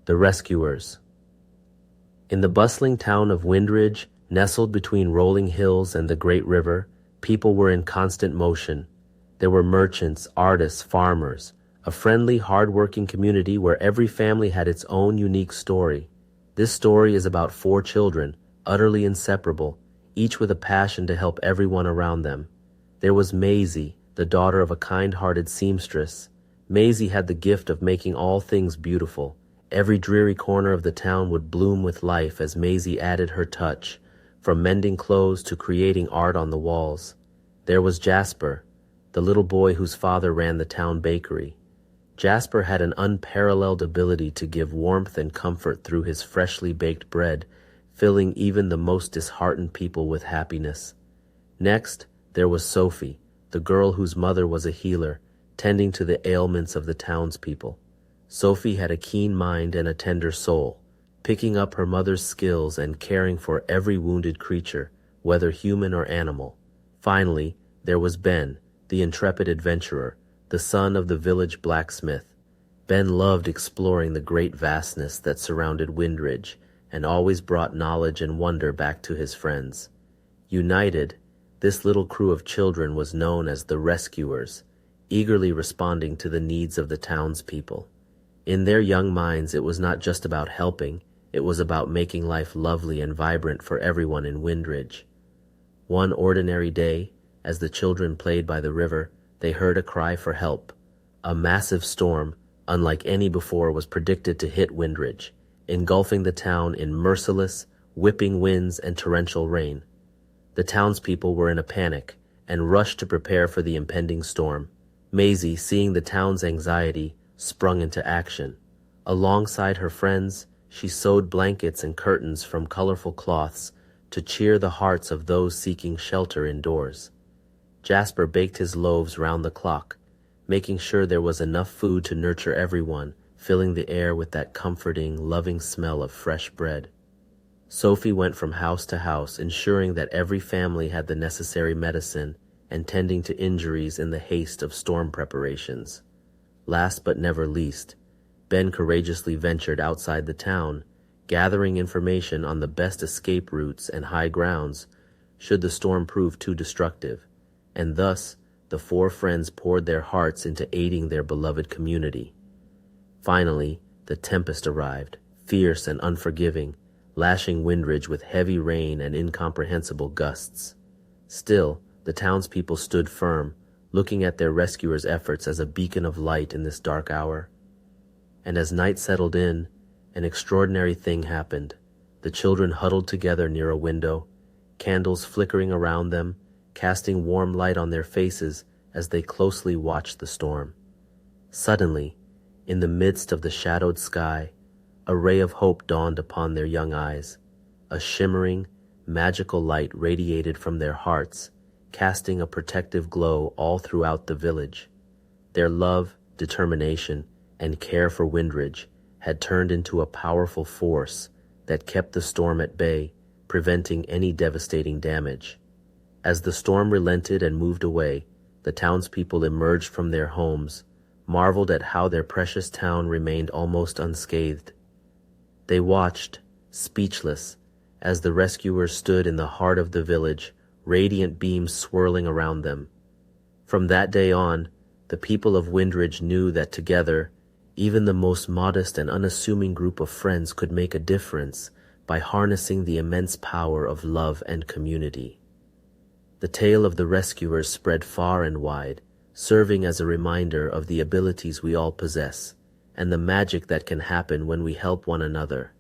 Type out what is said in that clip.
The Rescuers. In the bustling town of Windridge, nestled between rolling hills and the great river, people were in constant motion. There were merchants, artists, farmers, a friendly, hard-working community where every family had its own unique story. This story is about 4 children, utterly inseparable, each with a passion to help everyone around them. There was Maisie, the daughter of a kind-hearted seamstress. Maisie had the gift of making all things beautiful. Every dreary corner of the town would bloom with life as Maisie added her touch, from mending clothes to creating art on the walls. There was Jasper, the little boy whose father ran the town bakery. Jasper had an unparalleled ability to give warmth and comfort through his freshly baked bread, filling even the most disheartened people with happiness. Next, there was Sophie, the girl whose mother was a healer, tending to the ailments of the townspeople. Sophie had a keen mind and a tender soul, picking up her mother's skills and caring for every wounded creature, whether human or animal. Finally, there was Ben, the intrepid adventurer, the son of the village blacksmith. Ben loved exploring the great vastness that surrounded Windridge and always brought knowledge and wonder back to his friends. United, this little crew of children was known as the Rescuers, eagerly responding to the needs of the townspeople. In their young minds, it was not just about helping, it was about making life lovely and vibrant for everyone in Windridge. One ordinary day, as the children played by the river, they heard a cry for help. A massive storm, unlike any before, was predicted to hit Windridge, engulfing the town in merciless, whipping winds and torrential rain. The townspeople were in a panic and rushed to prepare for the impending storm. Maisie, seeing the town's anxiety, sprung into action. Alongside her friends, she sewed blankets and curtains from colorful cloths to cheer the hearts of those seeking shelter indoors. Jasper baked his loaves round the clock, making sure there was enough food to nurture everyone, filling the air with that comforting, loving smell of fresh bread. Sophie went from house to house, ensuring that every family had the necessary medicine and tending to injuries in the haste of storm preparations. Last but never least, Ben courageously ventured outside the town, gathering information on the best escape routes and high grounds should the storm prove too destructive, and thus the 4 friends poured their hearts into aiding their beloved community. Finally, the tempest arrived, fierce and unforgiving, lashing Windridge with heavy rain and incomprehensible gusts. Still, the townspeople stood firm, looking at their rescuers' efforts as a beacon of light in this dark hour. And as night settled in, an extraordinary thing happened. The children huddled together near a window, candles flickering around them, casting warm light on their faces as they closely watched the storm. Suddenly, in the midst of the shadowed sky, a ray of hope dawned upon their young eyes. A shimmering, magical light radiated from their hearts, casting a protective glow all throughout the village. Their love, determination, and care for Windridge had turned into a powerful force that kept the storm at bay, preventing any devastating damage. As the storm relented and moved away, the townspeople emerged from their homes, marveled at how their precious town remained almost unscathed. They watched, speechless, as the rescuers stood in the heart of the village, radiant beams swirling around them. From that day on, the people of Windridge knew that together, even the most modest and unassuming group of friends could make a difference by harnessing the immense power of love and community. The tale of the rescuers spread far and wide, serving as a reminder of the abilities we all possess and the magic that can happen when we help one another.